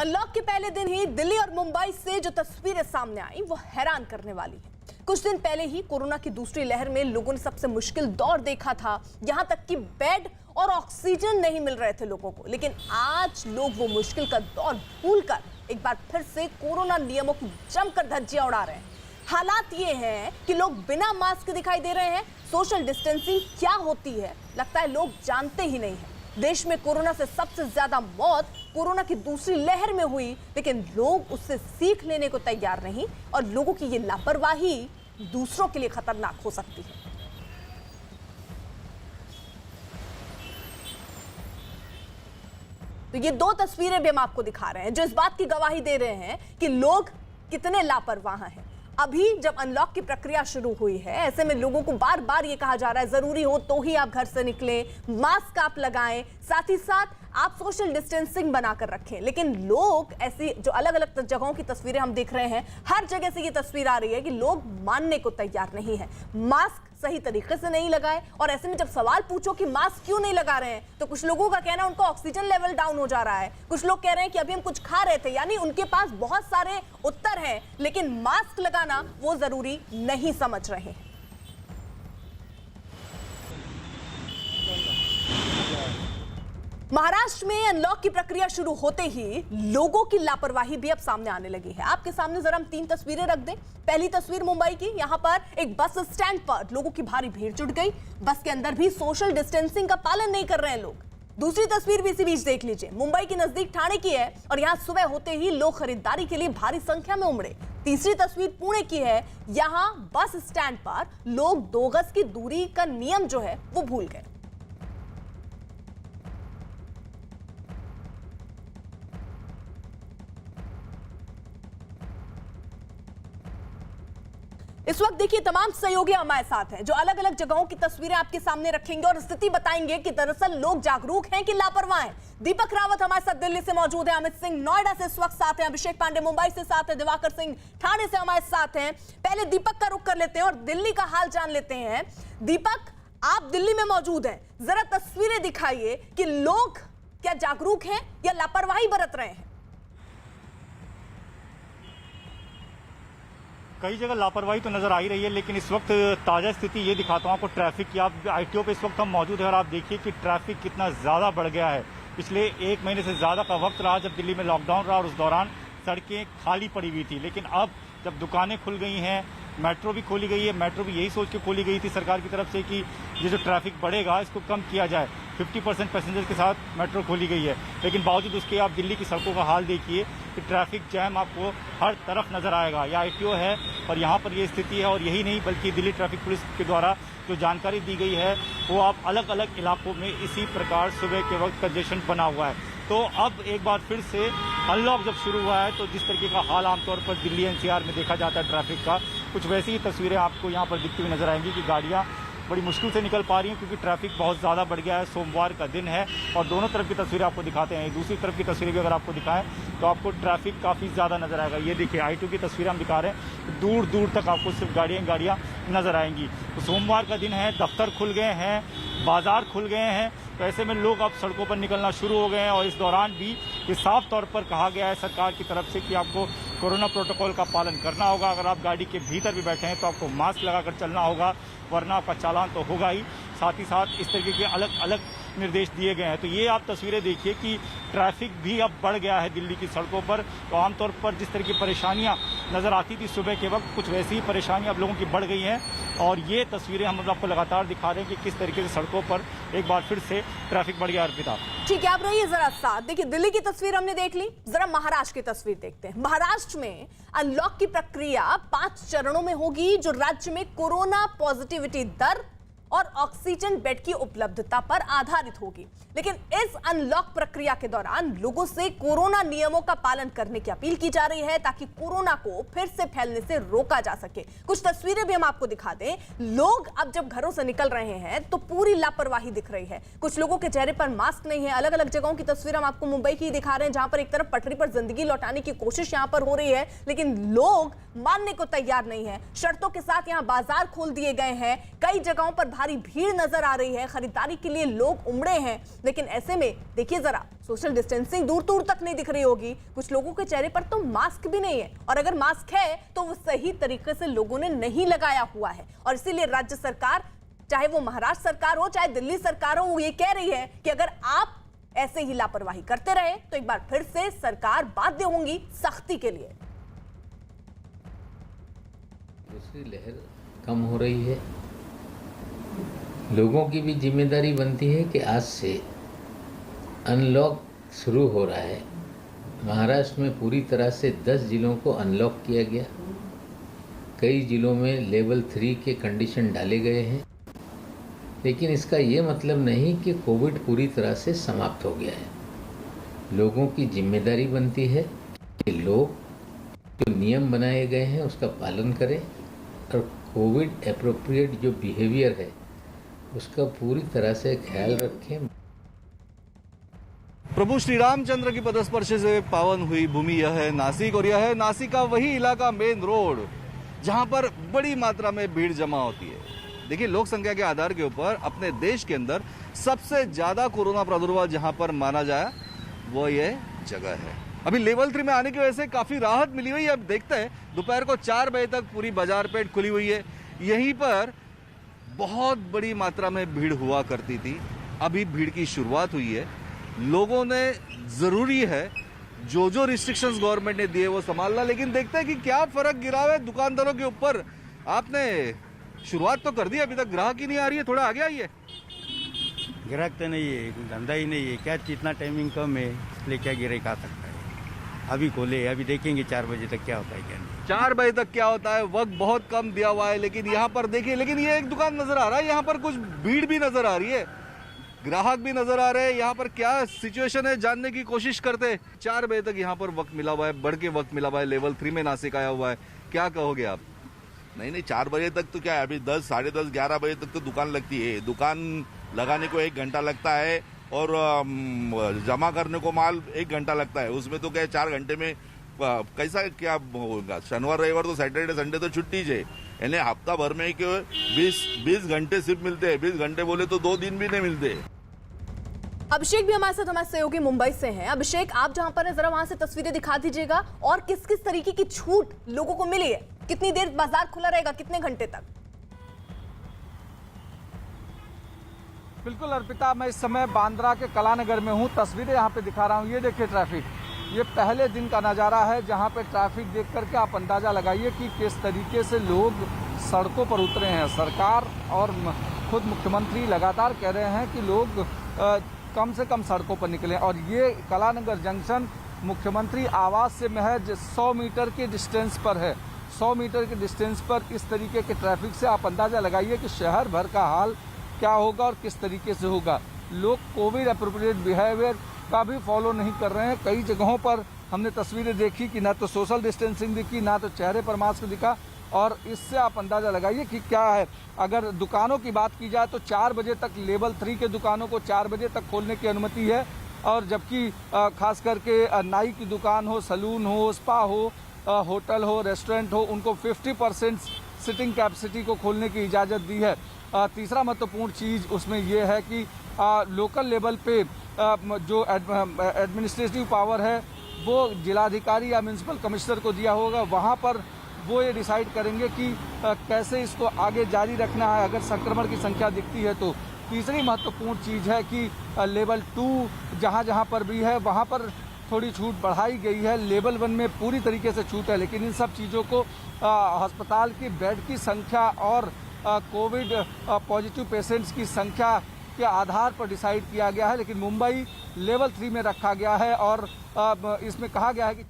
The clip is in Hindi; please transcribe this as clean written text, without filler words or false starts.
अनलॉक के पहले दिन ही दिल्ली और मुंबई से जो तस्वीरें सामने आई वो हैरान करने वाली है। कुछ दिन पहले ही कोरोना की दूसरी लहर में लोगों ने सबसे मुश्किल दौर देखा था, यहां तक कि बेड और ऑक्सीजन नहीं मिल रहे थे लोगों को। लेकिन आज लोग वो मुश्किल का दौर भूलकर एक बार फिर से कोरोना नियमों की जमकर धज्जियां उड़ा रहे हैं। हालात ये हैं कि लोग बिना मास्क दिखाई दे रहे हैं। सोशल डिस्टेंसिंग क्या होती है लगता है लोग जानते ही नहीं है। देश में कोरोना से सबसे ज्यादा मौत कोरोना की दूसरी लहर में हुई, लेकिन लोग उससे सीख लेने को तैयार नहीं और लोगों की ये लापरवाही दूसरों के लिए खतरनाक हो सकती है। तो ये दो तस्वीरें भी हम आपको दिखा रहे हैं जो इस बात की गवाही दे रहे हैं कि लोग कितने लापरवाह हैं। अभी जब अनलॉक की प्रक्रिया शुरू हुई है, ऐसे में लोगों को बार बार ये कहा जा रहा है जरूरी हो तो ही आप घर से निकलें, मास्क आप लगाएं, साथ ही साथ आप सोशल डिस्टेंसिंग बनाकर रखें। लेकिन लोग ऐसी जो अलग अलग जगहों की तस्वीरें हम देख रहे हैं, हर जगह से ये तस्वीर आ रही है कि लोग मानने को तैयार नहीं है, मास्क सही तरीके से नहीं लगाए। और ऐसे में जब सवाल पूछो कि मास्क क्यों नहीं लगा रहे हैं, तो कुछ लोगों का कहना है उनको ऑक्सीजन लेवल डाउन हो जा रहा है, कुछ लोग कह रहे हैं कि अभी हम कुछ खा रहे थे। यानी उनके पास बहुत सारे उत्तर हैं, लेकिन मास्क लगाना वो जरूरी नहीं समझ रहे हैं। महाराष्ट्र में अनलॉक की प्रक्रिया शुरू होते ही लोगों की लापरवाही भी अब सामने आने लगी है। आपके सामने जरा हम 3 तस्वीरें रख दें। पहली तस्वीर मुंबई की, यहां पर एक बस स्टैंड पर लोगों की भारी भीड़ जुट गई। बस के अंदर भी सोशल डिस्टेंसिंग का पालन नहीं कर रहे हैं लोग। दूसरी तस्वीर भी इसी बीच देख लीजिए, मुंबई के नजदीक ठाणे की है और यहां सुबह होते ही लोग खरीदारी के लिए भारी संख्या में उमड़े। तीसरी तस्वीर पुणे की है, यहां बस स्टैंड पर लोग 2 गज की दूरी का नियम जो है वो भूल गए। इस वक्त देखिए तमाम सहयोगी हमारे साथ हैं जो अलग अलग जगहों की तस्वीरें आपके सामने रखेंगे और स्थिति बताएंगे कि दरअसल लोग जागरूक हैं कि लापरवाह हैं। दीपक रावत हमारे साथ दिल्ली से मौजूद है, अमित सिंह नोएडा से इस वक्त साथ हैं, अभिषेक पांडे मुंबई से साथ हैं, दिवाकर सिंह ठाणे से हमारे साथ हैं। पहले दीपक का रुख कर लेते हैं और दिल्ली का हाल जान लेते हैं। दीपक, आप दिल्ली में मौजूद हैं, जरा तस्वीरें दिखाइए कि लोग क्या जागरूक हैं या लापरवाही बरत रहे हैं। कई जगह लापरवाही तो नजर आ ही रही है, लेकिन इस वक्त ताज़ा स्थिति ये दिखाता हूँ आपको ट्रैफिक की। आप आईटीओ पे इस वक्त हम मौजूद हैं और आप देखिए कि ट्रैफिक कितना ज़्यादा बढ़ गया है। पिछले 1 महीने से ज़्यादा का वक्त रहा जब दिल्ली में लॉकडाउन रहा और उस दौरान सड़कें खाली पड़ी हुई थी। लेकिन अब जब दुकानें खुल गई हैं, मेट्रो भी खोली गई है, मेट्रो भी यही सोच के खोली गई थी सरकार की तरफ से कि ये जो ट्रैफिक बढ़ेगा इसको कम किया जाए। 50% पैसेंजर के साथ मेट्रो खोली गई है, लेकिन बावजूद उसके आप दिल्ली की सड़कों का हाल देखिए कि ट्रैफिक जैम आपको हर तरफ नजर आएगा। यह आईटीओ है और यहाँ पर ये स्थिति है। और यही नहीं बल्कि दिल्ली ट्रैफिक पुलिस के द्वारा जो जानकारी दी गई है वो आप अलग अलग इलाकों में इसी प्रकार सुबह के वक्त कंजेशन बना हुआ है। तो अब एक बार फिर से अनलॉक जब शुरू हुआ है तो जिस तरीके का हाल आमतौर पर दिल्ली एनसीआर में देखा जाता है ट्रैफिक का, कुछ वैसी ही तस्वीरें आपको यहाँ पर दिखती हुई नजर आएंगी कि गाड़ियाँ बड़ी मुश्किल से निकल पा रही हैं क्योंकि ट्रैफिक बहुत ज़्यादा बढ़ गया है। सोमवार का दिन है और दोनों तरफ की तस्वीरें आपको दिखाते हैं। दूसरी तरफ की तस्वीरें भी अगर आपको दिखाएं तो आपको ट्रैफिक काफ़ी ज़्यादा नजर आएगा। ये देखिए आईटीओ की तस्वीरें हम दिखा रहे हैं, दूर दूर तक आपको सिर्फ गाड़ियाँ नजर आएंगी। तो सोमवार का दिन है, दफ्तर खुल गए हैं, बाजार खुल गए हैं, तो ऐसे में लोग अब सड़कों पर निकलना शुरू हो गए हैं। और इस दौरान भी ये साफ तौर पर कहा गया है सरकार की तरफ से कि आपको कोरोना प्रोटोकॉल का पालन करना होगा। अगर आप गाड़ी के भीतर भी बैठे हैं तो आपको मास्क लगाकर चलना होगा, वरना आपका चालान तो होगा ही। साथ ही साथ इस तरीके के अलग अलग निर्देश दिए गए हैं। तो ये आप तस्वीरें देखिए कि ट्रैफिक भी अब बढ़ गया है दिल्ली की सड़कों पर। तो आमतौर पर जिस तरह की परेशानियां नजर आती थी सुबह के वक्त, कुछ वैसी ही परेशानियां अब लोगों की बढ़ गई हैं। और ये तस्वीरें हम आपको लगातार दिखा रहे हैं कि किस तरीके से सड़कों पर एक बार फिर से ट्रैफिक बढ़ गया। अर्पिता, ठीक है, आप रहिए जरा साथ। देखिए दिल्ली की तस्वीर हमने देख ली, जरा महाराष्ट्र की तस्वीर देखते हैं। महाराष्ट्र में अनलॉक की प्रक्रिया 5 चरणों में होगी जो राज्य में कोरोना पॉजिटिविटी दर और ऑक्सीजन बेड की उपलब्धता पर आधारित होगी। लेकिन इस अनलॉक प्रक्रिया के दौरान लोगों से कोरोना नियमों का पालन करने की अपील की जा रही है ताकि कोरोना को फिर से फैलने से रोका जा सके। कुछ तस्वीरें भी हम आपको दिखा दें। लोग अब जब घरों से निकल रहे हैं तो पूरी लापरवाही दिख रही है। कुछ लोगों के चेहरे पर मास्क नहीं है। अलग अलग जगहों की तस्वीर हम आपको मुंबई की दिखा रहे हैं जहां पर एक तरफ पटरी पर जिंदगी लौटाने की कोशिश यहां पर हो रही है, लेकिन लोग मानने को तैयार नहीं है। शर्तों के साथ यहां बाजार खोल दिए गए हैं, कई जगहों पर भारी भीड़ नजर आ रही है, खरीदारी के लिए लोग उमड़े हैं, लेकिन ऐसे में देखिए जरा सोशल डिस्टेंसिंग दूर दूर तक नहीं दिख रही होगी। कुछ लोगों के चेहरे पर तो मास्क भी नहीं है, और अगर मास्क है तो वो सही तरीके से लोगों ने नहीं लगाया हुआ है। और इसीलिए राज्य सरकार, चाहे वो महाराष्ट्र सरकार हो चाहे दिल्ली सरकार हो, वो ये कह रही है कि अगर आप ऐसे ही लापरवाही करते रहे तो एक बार फिर से सरकार बाध्य होंगी सख्ती के लिए। दूसरी लहर कम हो रही है, लोगों की भी जिम्मेदारी बनती है कि आज से अनलॉक शुरू हो रहा है। महाराष्ट्र में पूरी तरह से 10 जिलों को अनलॉक किया गया, कई जिलों में लेवल 3 के कंडीशन डाले गए हैं, लेकिन इसका ये मतलब नहीं कि कोविड पूरी तरह से समाप्त हो गया है। लोगों की जिम्मेदारी बनती है कि लोग जो नियम बनाए गए हैं उसका पालन करें और कोविड एप्रोप्रिएट जो बिहेवियर है उसका पूरी तरह से ख्याल रखें। प्रभु श्री रामचंद्र की पदस्पर्श से पावन हुई भूमि यह है नासिक, और यह है नासिक का वही इलाका, मेन रोड, जहां पर बड़ी मात्रा में भीड़ जमा होती है। देखिए, लोक संख्या के आधार के ऊपर अपने देश के अंदर सबसे ज्यादा कोरोना प्रादुर्भाव जहां पर माना जाए वो ये जगह है। अभी लेवल 3 में आने की वजह से काफी राहत मिली हुई है। अब देखते हैं, दोपहर को 4 बजे तक पूरी बाजार पेट खुली हुई है। यहीं पर बहुत बड़ी मात्रा में भीड़ हुआ करती थी, अभी भीड़ की शुरुआत हुई है। लोगों ने जरूरी है जो जो रिस्ट्रिक्शंस गवर्नमेंट ने दिए वो संभालना, लेकिन देखते हैं कि क्या फर्क गिरा है दुकानदारों के ऊपर। आपने शुरुआत तो कर दी, अभी तक ग्राहक ही नहीं आ रही है, थोड़ा आगे आइए। ग्राहक तो नहीं है, धंधा ही नहीं है, क्या इतना टाइमिंग कम है इसलिए क्या गिराहक आ सकता है। अभी खोले, अभी देखेंगे 4 बजे तक क्या होता है क्या नहीं। 4 बजे तक क्या होता है, वक्त बहुत कम दिया हुआ है, लेकिन यहाँ पर देखिए, लेकिन ये एक दुकान नजर आ रहा है, यहाँ पर कुछ भीड़ भी नजर आ रही है, ग्राहक भी नजर आ रहे हैं। यहाँ पर क्या सिचुएशन है जानने की कोशिश करते। 4 बजे तक यहाँ पर वक्त मिला हुआ है, बढ़ के वक्त मिला हुआ है, लेवल 3 में नासिक आया हुआ है, क्या कहोगे आप? नहीं, 4 बजे तक तो क्या है, अभी 10, साढ़े 10, 11 बजे तक तो दुकान लगती है। दुकान लगाने को 1 घंटा लगता है और जमा करने को माल 1 घंटा लगता है। उसमें तो क्या 4 घंटे में कैसा क्या होगा? शनिवार रविवार तो सैटरडे संडे तो छुट्टी है, यानी हफ्ता भर में 20 घंटे सिर्फ मिलते हैं। 20 घंटे बोले तो 2 दिन भी नहीं मिलते। अभिषेक भी हमारे साथ, हमारे सहयोगी मुंबई से हैं। अभिषेक, आप जहां पर हैं जरा वहां से तस्वीरें दिखा दीजिएगा, और किस किस तरीके की छूट लोगों को मिली है, कितनी देर बाजार खुला रहेगा, कितने घंटे तक? बिल्कुल अर्पिता, मैं इस समय बांद्रा के कलानगर में हूँ, तस्वीरें यहाँ पे दिखा रहा हूँ। ये देखिए ट्रैफिक, ये पहले दिन का नज़ारा है जहाँ पे ट्रैफिक देख करके आप अंदाज़ा लगाइए कि किस तरीके से लोग सड़कों पर उतरे हैं। सरकार और खुद मुख्यमंत्री लगातार कह रहे हैं कि लोग कम से कम सड़कों पर निकलें, और ये कलानगर जंक्शन मुख्यमंत्री आवास से महज 100 मीटर के डिस्टेंस पर है। 100 मीटर के डिस्टेंस पर इस तरीके के ट्रैफिक से आप अंदाज़ा लगाइए कि शहर भर का हाल क्या होगा और किस तरीके से होगा। लोग कोविड एप्रोप्रिएट बिहेवियर का भी फॉलो नहीं कर रहे हैं। कई जगहों पर हमने तस्वीरें देखी कि ना तो सोशल डिस्टेंसिंग दिखी, ना तो चेहरे पर मास्क दिखा, और इससे आप अंदाज़ा लगाइए कि क्या है। अगर दुकानों की बात की जाए तो 4 बजे तक लेवल 3 के दुकानों को 4 बजे तक खोलने की अनुमति है, और जबकि खास करके नाई की दुकान हो, सलून हो, स्पा हो, होटल हो, रेस्टोरेंट हो, उनको 50% सिटिंग कैपेसिटी को खोलने की इजाज़त दी है। तीसरा महत्वपूर्ण चीज़ उसमें यह है कि लोकल लेवल पे जो एडमिनिस्ट्रेटिव पावर है वो जिलाधिकारी या म्यूनसिपल कमिश्नर को दिया होगा। वहाँ पर वो ये डिसाइड करेंगे कि कैसे इसको आगे जारी रखना है अगर संक्रमण की संख्या दिखती है तो। तीसरी महत्वपूर्ण चीज़ है कि लेवल 2 जहाँ पर भी है वहाँ पर थोड़ी छूट बढ़ाई गई है। लेवल 1 में पूरी तरीके से छूट है, लेकिन इन सब चीज़ों को अस्पताल की बेड की संख्या और कोविड पॉजिटिव पेशेंट्स की संख्या के आधार पर डिसाइड किया गया है। लेकिन मुंबई लेवल 3 में रखा गया है, और इसमें कहा गया है कि